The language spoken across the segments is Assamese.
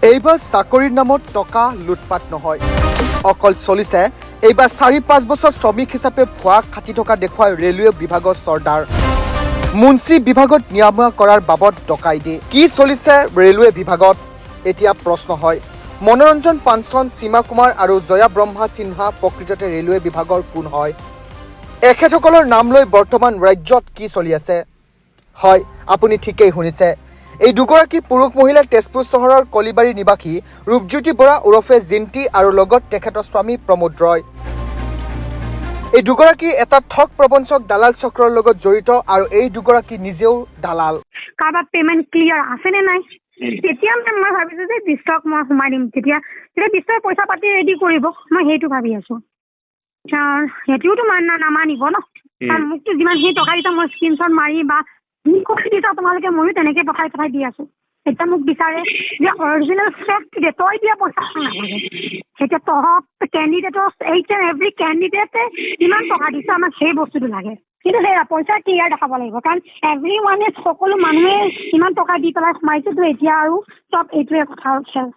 এইবাৰ চাকৰিৰ নামত টকা লুটপাট নহয়, অকল চলিছে এইবাৰ ৪-৫ বছৰ শ্ৰমিক হিচাপে ভুৱা খাটি থকা দেখুৱাই ৰেলৱে বিভাগৰ চৰ্দাৰ। মুন্সি বিভাগত নিয়ামোৱা কৰাৰ বাবদ ডকাইতি। কি চলিছে ৰেলৱে বিভাগত? এতিয়া প্ৰশ্ন হয়। মনোৰঞ্জন পাঞ্চন, সীমা কুমাৰ আৰু জয়া ব্ৰহ্মা সিনহা প্ৰকৃততে ৰেলৱে বিভাগৰ কোন হয়? এখেতসকলৰ নাম লৈ বৰ্তমান ৰাজ্যত কি চলি আছে? হয়, আপুনি ঠিকেই শুনিছে। এই দুগৰাকী পুৰুষ মহিলা তেজপুৰ চহৰৰ কলিবাৰী নিবাসী ৰূপজ্যোতি বৰা ওৰফে জিন্তি আৰু লগত তেখেতৰ স্বামী প্ৰমোদ ৰয়। এই দুগৰাকী এটা ঠগ প্ৰবঞ্চক দালাল চক্ৰৰ লগত জড়িত আৰু এই দুগৰাকী নিজেও দালাল। কাৰোবাৰ পেমেণ্ট ক্লিয়াৰ আছেনে নাই তেতিয়া মই ভাবিছোঁ যে বিষ্টক মই সোমাই দিম, তেতিয়া বিষ্টই পইচা পাতি ৰেডি কৰিব, মই সেইটো ভাবি আছোঁ। সিহঁতিওতো নামানিব ন, কাৰণ মোকতো যিমানখিনি টকা দিছা মই স্ক্ৰীনশ্বট মাৰি বা যি কৰি দিছা তোমালোকে ময়ো তেনেকৈ পঠাই দি আছোঁ। এতিয়া মোক বিচাৰে যে অৰিজিনেল ফেক্ট দে, তই দিয়া পইচা নালাগে। এতিয়া তহঁত কেণ্ডিডেটৰ এইচ এণ্ড এভৰি কেণ্ডিডেটে কিমান টকা দিছে আমাক সেই বস্তুটো লাগে, কিন্তু সেয়া পইচা ক্লিয়াৰ দেখাব লাগিব, কাৰণ এভৰি ওৱানে সকলো মানুহে ইমান টকা দি পেলাই সোমাইছেতো। এতিয়া আৰু চব এইটোৱে কথা খেল,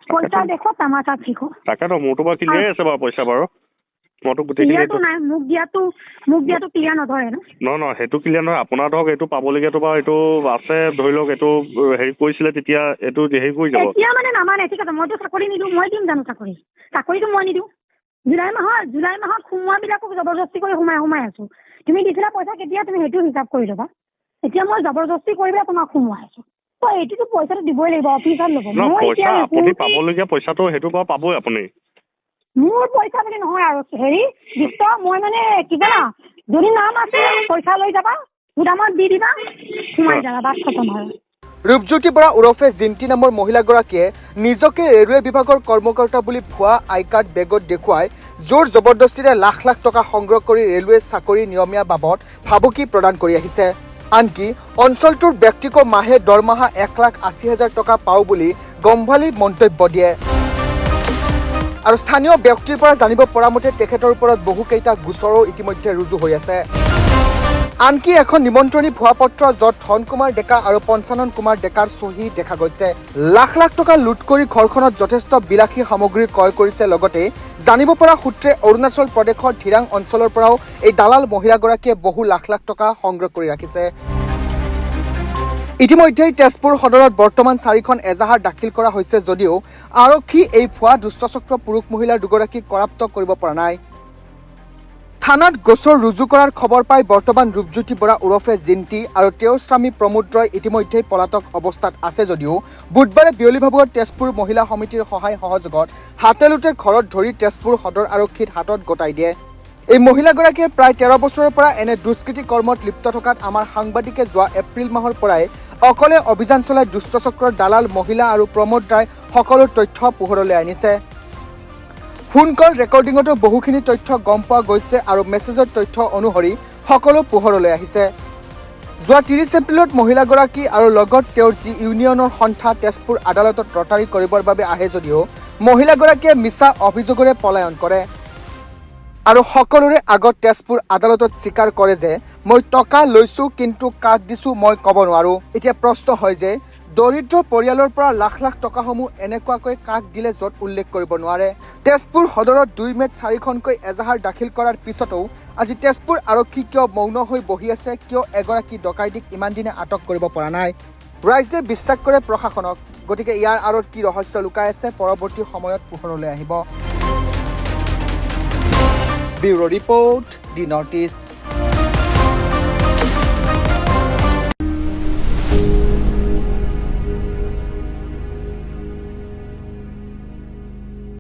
পইচা দেখো তামাচা শিকো। তাকেতো মোৰতো বাৰু ক্লিয়াৰ আছে বাৰু পইচা বাৰু, মইতো গোটেইখিনি নাই মোক দিয়াতো ক্লিয়াৰ নধৰে ন। নহয় সেইটো ক্লিয়াৰ নহয়, আপোনাৰ ধৰক এইটো পাবলগীয়াটো বাৰু এইটো আছে, ধৰি লওক এইটো হেৰি কৰিছিলে তেতিয়া এইটো হেৰি কৰি যাব। এতিয়া মানে নামানে, ঠিক আছে মইতো চাকৰি নিদিওঁ, মই দিম জানো চাকৰিটো মই নিদিওঁ। জুলাই মাহত সোমোৱাবিলাকক জবৰদস্তি কৰি সোমাই আছোঁ। তুমি দিছিলা পইচা কেতিয়া, তুমি সেইটো হিচাপ কৰি ল'বা। এতিয়া মই জবৰদস্তি কৰি পেলাই তোমাক সোমোৱাই আছোঁ, তো এইটোতো পইচাটো দিবই লাগিব, অফিচত ল'ব। পইচা আপুনি পাবলগীয়া পইচাটো সেইটো বাৰু পাবই আপুনি। মোৰ পইচা বুলি নহয় আৰু হেৰি বিশ্ব, মই মানে কি জানা, যদি নাম আছে পইচা লৈ যাবা, গুদামত দি দিবা, সোমাই যাবা, বাছ খতম আৰু। ৰূপজ্যোতি বৰা ওৰফে জিন্তি নামৰ মহিলাগৰাকীয়ে নিজকে ৰেলৱে বিভাগৰ কৰ্মকৰ্তা বুলি ভুৱা আই কাৰ্ড বেগত দেখুৱাই জোৰ জবৰদস্তিৰে লাখ লাখ টকা সংগ্ৰহ কৰি ৰেলৱে চাকৰি নিয়মীয়া বাবদ ভাবুকি প্ৰদান কৰি আহিছে। আনকি অঞ্চলটোৰ ব্যক্তিকো মাহে দৰমহা 1,80,000 টকা পাওঁ বুলি গম্ভালি মন্তব্য দিয়ে। আৰু স্থানীয় ব্যক্তিৰ পৰা জানিব পৰা মতে তেখেতৰ ওপৰত বহুকেইটা গোচৰো ইতিমধ্যে ৰুজু হৈ আছে। আনকি এখন নিমন্ত্ৰণী ভুৱাপত্ৰ য'ত ধন কুমাৰ ডেকা আৰু পঞ্চানন কুমাৰ ডেকাৰ চহী দেখা গৈছে। লাখ লাখ টকা লুট কৰি ঘৰখনত যথেষ্ট বিলাসী সামগ্ৰী ক্ৰয় কৰিছে। লগতে জানিব পৰা সূত্ৰে অৰুণাচল প্ৰদেশৰ ধিৰাং অঞ্চলৰ পৰাও এই দালাল মহিলাগৰাকীয়ে বহু লাখ লাখ টকা সংগ্ৰহ কৰি ৰাখিছে। ইতিমধ্যেই তেজপুৰ সদৰত বৰ্তমান 4খন এজাহাৰ দাখিল কৰা হৈছে যদিও আৰক্ষী এই ভুৱা দুষ্টচক্ৰ পুৰুষ মহিলাৰ দুগৰাকীক কৰাপ্ত কৰিব পৰা নাই। থানাত গোচৰ ৰুজু কৰাৰ খবৰ পাই বৰ্তমান ৰূপজ্যোতি বৰা ওৰফে জিন্তি আৰু তেওঁৰ স্বামী প্ৰমোদ ৰয় ইতিমধ্যেই পলাতক অৱস্থাত আছে যদিও বুধবাৰে বিয়লি ভাগত তেজপুৰ মহিলা সমিতিৰ সহায় সহযোগত হাতেলোতে ঘৰত ধৰি তেজপুৰ সদৰ আৰক্ষীত হাতত গতাই দিয়ে। এই মহিলাগৰাকীয়ে প্ৰায় 13 বছৰৰ পৰা এনে দুষ্কৃতি কৰ্মত লিপ্ত থকাত আমাৰ সাংবাদিকে যোৱা এপ্ৰিল মাহৰ পৰাই অকলে অভিযান চলাই দুষ্টচক্ৰৰ দালাল মহিলা আৰু প্ৰমোদ ৰায় সকলো তথ্য পোহৰলৈ আনিছে। ফোন কল ৰেকৰ্ডিঙতো বহুখিনি তথ্য গম পোৱা গৈছে আৰু মেছেজৰ তথ্য অনুসৰি সকলো পোহৰলৈ আহিছে। যোৱা 30 এপ্ৰিলত মহিলাগৰাকী আৰু লগত তেওঁৰ যি ইউনিয়নৰ সন্থা তেজপুৰ আদালতত ৰটাৰী কৰিবৰ বাবে আহে যদিও মহিলাগৰাকীয়ে মিছা অভিযোগেৰে পলায়ন কৰে আৰু সকলোৰে আগত তেজপুৰ আদালতত স্বীকাৰ কৰে যে মই টকা লৈছোঁ, কিন্তু কাক দিছোঁ মই ক'ব নোৱাৰোঁ। এতিয়া প্ৰশ্ন হয় যে দৰিদ্ৰ পৰিয়ালৰ পৰা লাখ লাখ টকাসমূহ এনেকুৱাকৈ কাক দিলে য'ত উল্লেখ কৰিব নোৱাৰে। তেজপুৰ সদৰত 2 মে'ত 4খনকৈ এজাহাৰ দাখিল কৰাৰ পিছতো আজি তেজপুৰ আৰক্ষী কিয় মৌন হৈ বহি আছে? কিয় এগৰাকী ডকাইতিক ইমান দিনে আটক কৰিব পৰা নাই? ৰাইজে বিশ্বাস কৰে প্ৰশাসনক। গতিকে ইয়াৰ আঁৰত কি ৰহস্য লুকাই আছে পৰৱৰ্তী সময়ত পোহৰলৈ আহিব। ব্যুৰো ৰিপৰ্ট, দি নৰ্থ ইষ্ট।